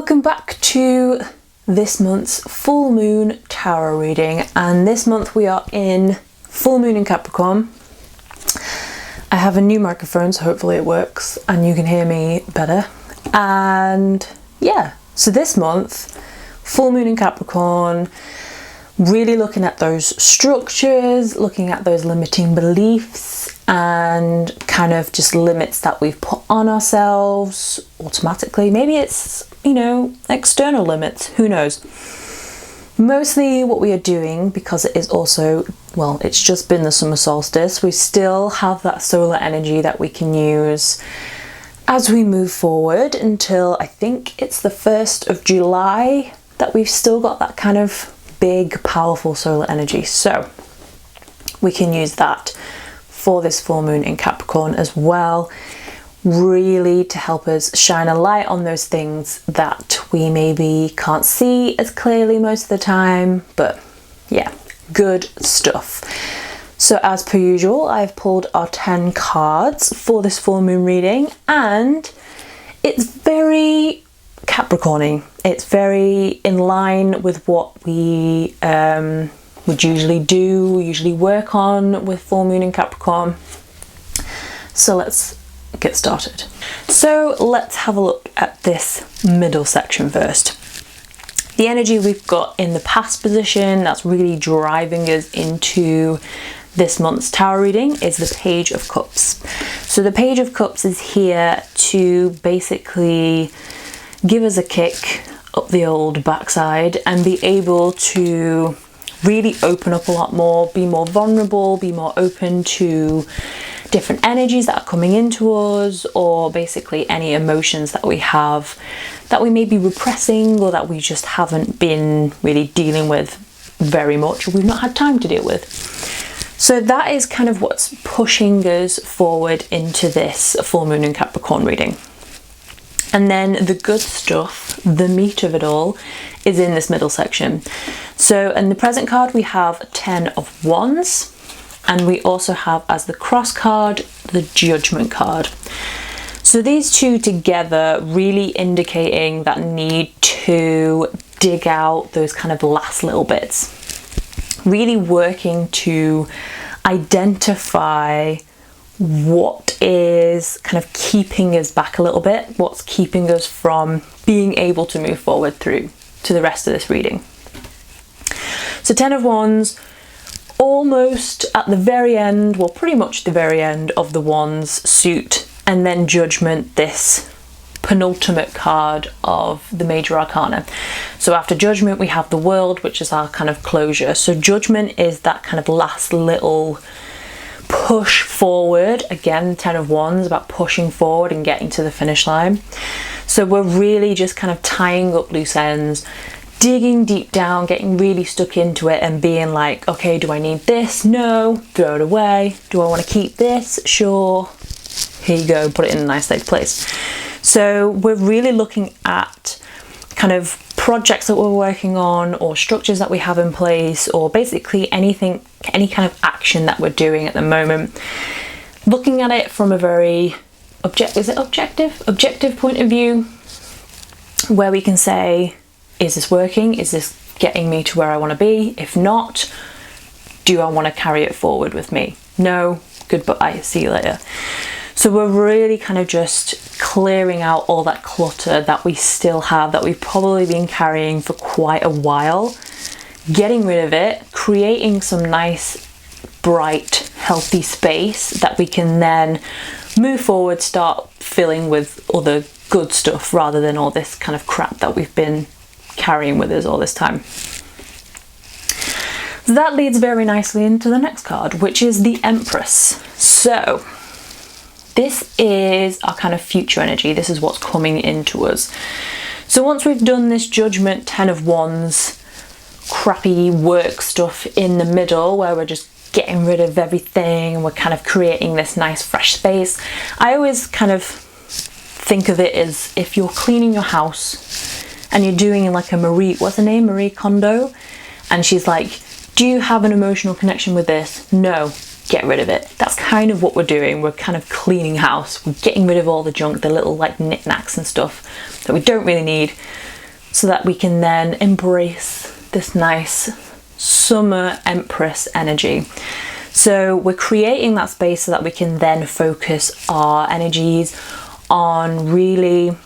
Welcome back to this month's full moon tarot reading, and this month we are in full moon in Capricorn. I have a new microphone, so hopefully it works and you can hear me better. And yeah, so this month, full moon in Capricorn, really looking at those structures, looking at those limiting beliefs and kind of just limits that we've put on ourselves automatically. Maybe it's, external limits, who knows. Mostly what we are doing, because it is also, it's just been the summer solstice, we still have that solar energy that we can use as we move forward until I think it's the 1st of July that we've still got that kind of big, powerful solar energy. So we can use that for this full moon in Capricorn as well, really to help us shine a light on those things that we maybe can't see as clearly most of the time. But yeah, good stuff. So as per usual, I've pulled our 10 cards for this full moon reading, and it's very Capricorn-y. It's very in line with what we would usually work on with full moon in Capricorn. So let's get started. So let's have a look at this middle section first. The energy we've got in the past position that's really driving us into this month's tarot reading is the Page of Cups. So the Page of Cups is here to basically give us a kick up the old backside and be able to really open up a lot more, be more vulnerable, be more open to different energies that are coming into us, or basically any emotions that we have that we may be repressing or that we just haven't been really dealing with very much, or we've not had time to deal with. So that is kind of what's pushing us forward into this full moon in Capricorn reading. And then the good stuff, the meat of it all, is in this middle section. So in the present card, we have 10 of Wands, and we also have as the cross card, the Judgment card. So these two together really indicating that need to dig out those kind of last little bits. Really working to identify what is kind of keeping us back a little bit, what's keeping us from being able to move forward through to the rest of this reading. So 10 of Wands, almost at the very end, well, pretty much the very end of the Wands suit, and then Judgment, this penultimate card of the major arcana. So after Judgment, we have the World, which is our kind of closure. So Judgment is that kind of last little push forward. Again, 10 of Wands, about pushing forward and getting to the finish line. So we're really just kind of tying up loose ends, digging deep down, getting really stuck into it and being like, okay, do I need this? No. Throw it away. Do I want to keep this? Sure. Here you go, put it in a nice safe place. So we're really looking at kind of projects that we're working on, or structures that we have in place, or basically anything, any kind of action that we're doing at the moment, looking at it from a very objective point of view, where we can say, is this working? Is this getting me to where I want to be? If not, do I want to carry it forward with me? No, goodbye, see you later. So we're really kind of just clearing out all that clutter that we still have, that we've probably been carrying for quite a while, getting rid of it, creating some nice, bright, healthy space that we can then move forward, start filling with other good stuff rather than all this kind of crap that we've been carrying with us all this time. So that leads very nicely into the next card, which is the Empress. So this is our kind of future energy. This is what's coming into us. So once we've done this Judgment, 10 of Wands, crappy work stuff in the middle, where we're just getting rid of everything and we're kind of creating this nice fresh space. I always kind of think of it as if you're cleaning your house and you're doing like a Marie Kondo, and she's like, do you have an emotional connection with this? No. get rid of it. That's kind of what we're doing. We're kind of cleaning house. We're getting rid of all the junk, the little like knickknacks and stuff that we don't really need, so that we can then embrace this nice summer Empress energy. So we're creating that space so that we can then focus our energies on really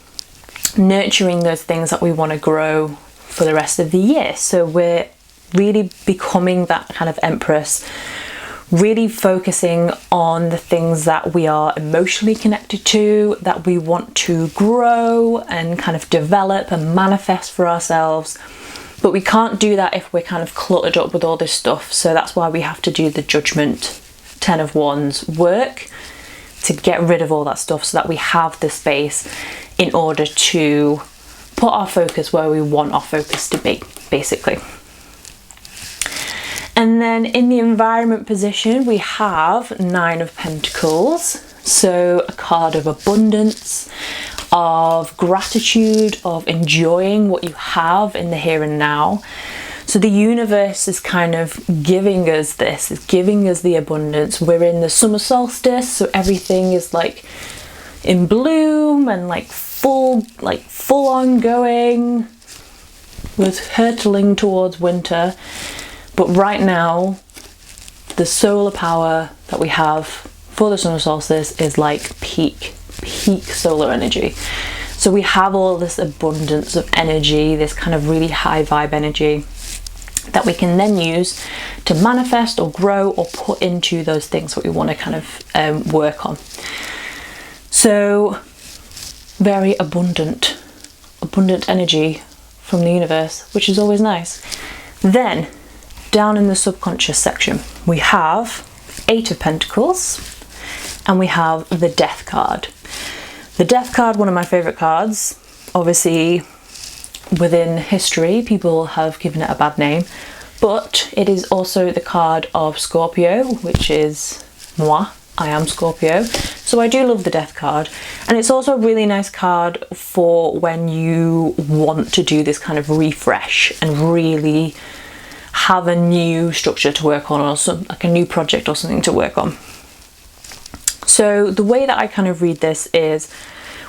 nurturing those things that we want to grow for the rest of the year. So we're really becoming that kind of Empress, really focusing on the things that we are emotionally connected to, that we want to grow and kind of develop and manifest for ourselves. But we can't do that if we're kind of cluttered up with all this stuff. So that's why we have to do the Judgment 10 of Wands work to get rid of all that stuff, so that we have the space in order to put our focus where we want our focus to be, basically. And then in the environment position, we have 9 of Pentacles. So a card of abundance, of gratitude, of enjoying what you have in the here and now. So the universe is kind of giving us this, it's giving us the abundance. We're in the summer solstice, so everything is like in bloom and like full on going. We're hurtling towards winter. But right now, the solar power that we have for the summer solstice is like peak solar energy. So we have all this abundance of energy, this kind of really high vibe energy that we can then use to manifest or grow or put into those things that we want to kind of work on. So very abundant energy from the universe, which is always nice. Then down in the subconscious section, we have 8 of Pentacles and we have the Death card. The Death card, one of my favorite cards. Obviously, within history, people have given it a bad name, but it is also the card of Scorpio, which is moi. I am Scorpio, so I do love the Death card. And it's also a really nice card for when you want to do this kind of refresh and really have a new structure to work on, or some, like a new project or something to work on. So the way that I kind of read this is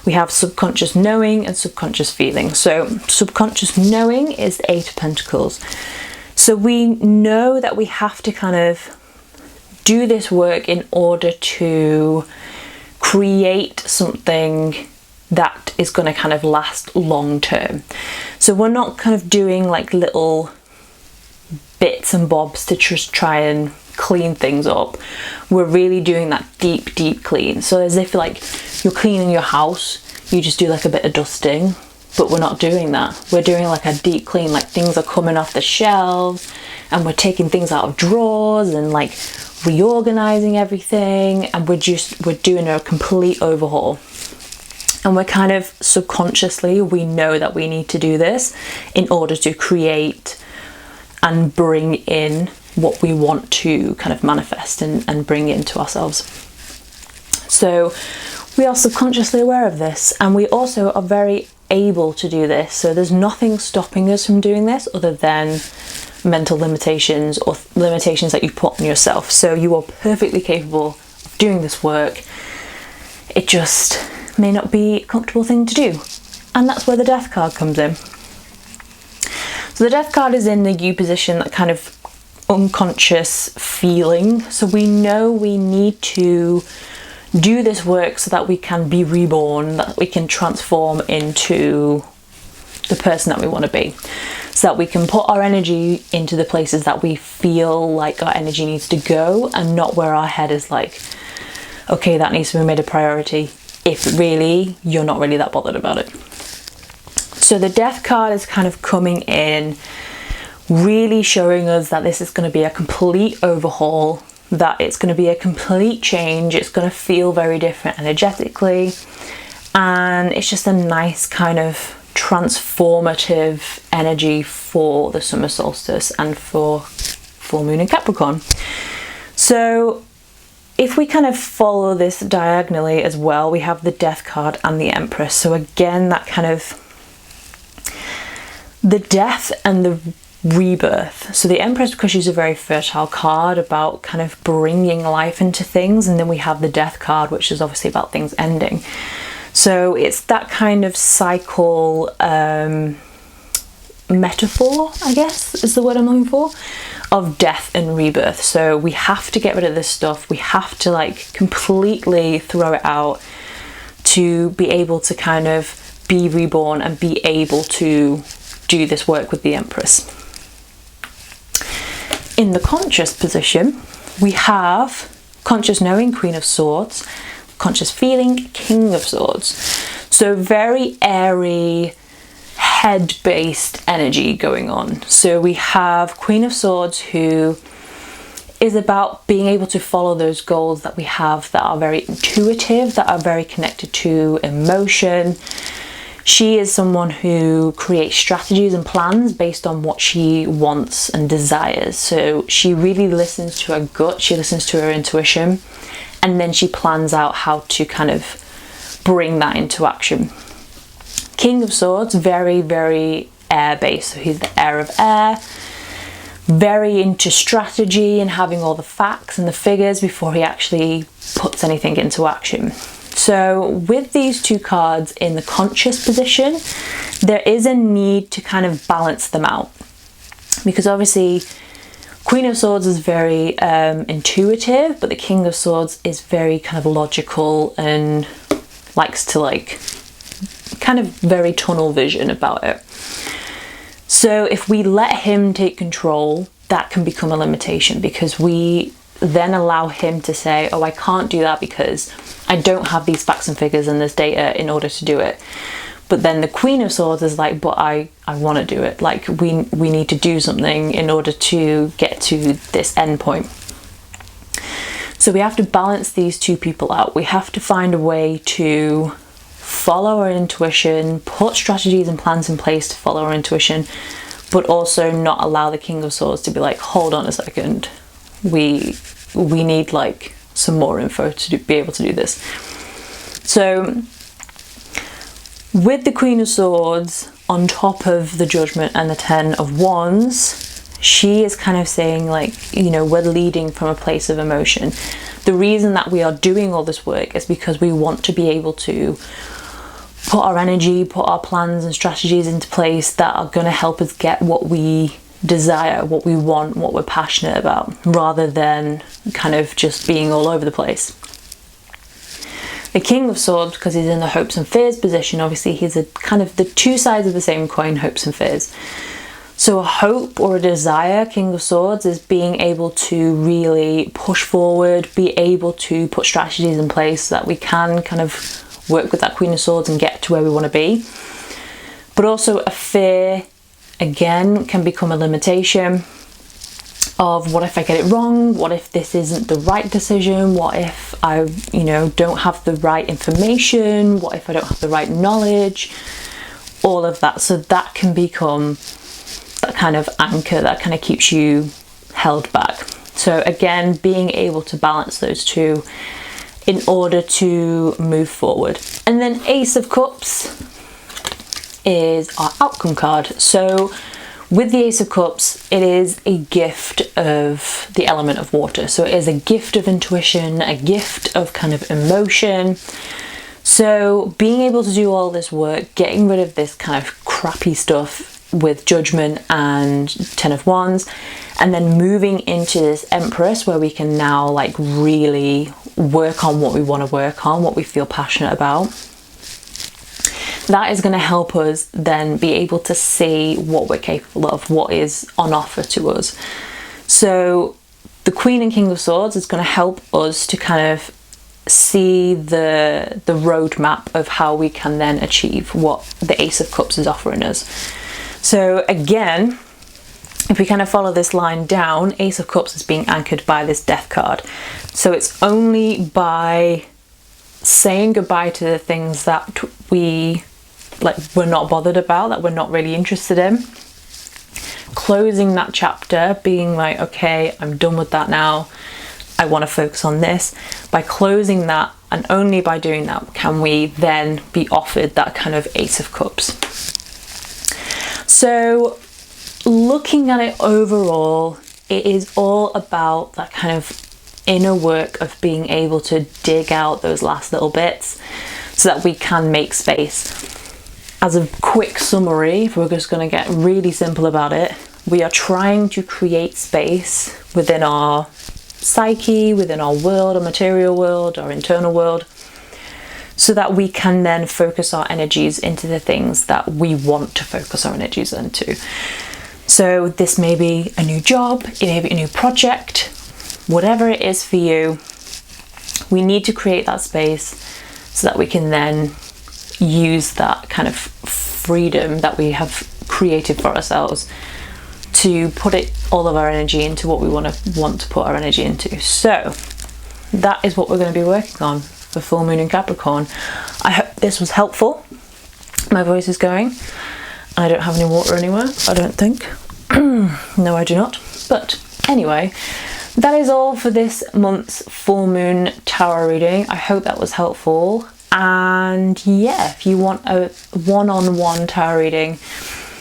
we have subconscious knowing and subconscious feeling. So subconscious knowing is the 8 of Pentacles. So we know that we have to kind of do this work in order to create something that is going to kind of last long term. So we're not kind of doing like little bits and bobs to just try and clean things up. We're really doing that deep clean. So as if like you're cleaning your house, you just do like a bit of dusting, but we're not doing that. We're doing like a deep clean, like things are coming off the shelves and we're taking things out of drawers and like reorganizing everything, and we're doing a complete overhaul. And we're kind of subconsciously, we know that we need to do this in order to create and bring in what we want to kind of manifest and bring into ourselves. So we are subconsciously aware of this, and we also are very able to do this. So there's nothing stopping us from doing this other than mental limitations or limitations that you put on yourself. So you are perfectly capable of doing this work. It just may not be a comfortable thing to do. And that's where the Death card comes in. So the Death card is in the U position, that kind of unconscious feeling. So we know we need to do this work so that we can be reborn, that we can transform into the person that we want to be, so that we can put our energy into the places that we feel like our energy needs to go, and not where our head is like, okay, that needs to be made a priority, if really you're not really that bothered about it. So the Death card is kind of coming in, really showing us that this is going to be a complete overhaul, that it's going to be a complete change. It's going to feel very different energetically, and it's just a nice kind of transformative energy for the summer solstice and for full moon in Capricorn. So if we kind of follow this diagonally as well, we have the Death card and the Empress. So again, that kind of the death and the rebirth. So the Empress, because she's a very fertile card about kind of bringing life into things, and then we have the Death card, which is obviously about things ending. So it's that kind of cycle metaphor, I guess is the word I'm looking for, of death and rebirth. So we have to get rid of this stuff. We have to like completely throw it out to be able to kind of be reborn and be able to do this work with the Empress. In the conscious position, we have conscious knowing, Queen of Swords, conscious feeling, King of Swords. So very airy, head-based energy going on. So we have Queen of Swords, who is about being able to follow those goals that we have that are very intuitive, that are very connected to emotion. She is someone who creates strategies and plans based on what she wants and desires. So she really listens to her gut, she listens to her intuition, and then she plans out how to kind of bring that into action. King of Swords, very, very air-based. So he's the heir of air, very into strategy and having all the facts and the figures before he actually puts anything into action. So with these two cards in the conscious position, there is a need to kind of balance them out, because obviously Queen of Swords is very intuitive, but the King of Swords is very kind of logical and likes to like kind of very tunnel vision about it. So if we let him take control, that can become a limitation, because we then allow him to say, oh, I can't do that because I don't have these facts and figures and this data in order to do it. But then the Queen of Swords is like, but I want to do it. Like we need to do something in order to get to this end point. So we have to balance these two people out. We have to find a way to follow our intuition, put strategies and plans in place to follow our intuition, but also not allow the King of Swords to be like, hold on a second, we need like some more info to be able to do this. So with the Queen of Swords on top of the Judgment and the Ten of Wands, she is kind of saying like, you know, we're leading from a place of emotion. The reason that we are doing all this work is because we want to be able to put our energy, put our plans and strategies into place that are going to help us get what we desire, what we want, what we're passionate about, rather than kind of just being all over the place. The King of Swords, because he's in the hopes and fears position, obviously he's a kind of the two sides of the same coin, hopes and fears. So a hope or a desire, King of Swords, is being able to really push forward, be able to put strategies in place so that we can kind of work with that Queen of Swords and get to where we want to be. But also a fear, again, can become a limitation of what if I get it wrong? What if this isn't the right decision? What if I, you know, don't have the right information? What if I don't have the right knowledge? All of that. So that can become that kind of anchor that kind of keeps you held back. So again, being able to balance those two in order to move forward. And then Ace of Cups is our outcome card. So with the Ace of Cups, it is a gift of the element of water. So it is a gift of intuition, a gift of kind of emotion. So being able to do all this work, getting rid of this kind of crappy stuff with Judgment and Ten of Wands, and then moving into this Empress where we can now like really work on what we want to work on, what we feel passionate about. That is going to help us then be able to see what we're capable of, what is on offer to us. So the Queen and King of Swords is going to help us to kind of see the roadmap of how we can then achieve what the Ace of Cups is offering us. So again, if we kind of follow this line down, Ace of Cups is being anchored by this Death card. So it's only by saying goodbye to the things that we're not bothered about, that we're not really interested in, closing that chapter, being like, okay, I'm done with that now, I want to focus on this. By closing that, and only by doing that, can we then be offered that kind of Ace of Cups. So looking at it overall, it is all about that kind of inner work of being able to dig out those last little bits so that we can make space. As a quick summary, if we're just going to get really simple about it, we are trying to create space within our psyche, within our world, our material world, our internal world, so that we can then focus our energies into the things that we want to focus our energies into. So this may be a new job, it may be a new project, whatever it is for you. We need to create that space so that we can then use that kind of freedom that we have created for ourselves to put all of our energy into what we want to put our energy into. So that is what we're going to be working on for full moon in Capricorn. I hope this was helpful. My voice is going. I don't have any water anywhere, I don't think. No, I do not. But anyway, that is all for this month's full moon tarot reading. I hope that was helpful. And yeah, if you want a one-on-one tarot reading,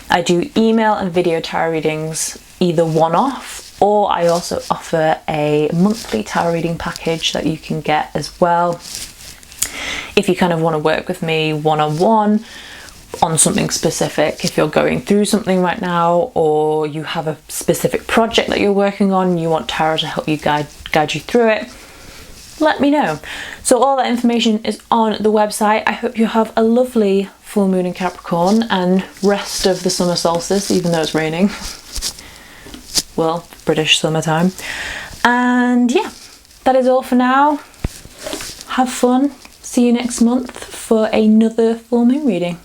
I do email and video tarot readings, either one-off, or I also offer a monthly tarot reading package that you can get as well. If you kind of want to work with me one-on-one on something specific, if you're going through something right now, or you have a specific project that you're working on, you want tarot to help you guide you through it, let me know. So all that information is on the website. I hope you have a lovely full moon in Capricorn and rest of the summer solstice, even though it's raining. Well, British summertime. And yeah, that is all for now. Have fun. See you next month for another full moon reading.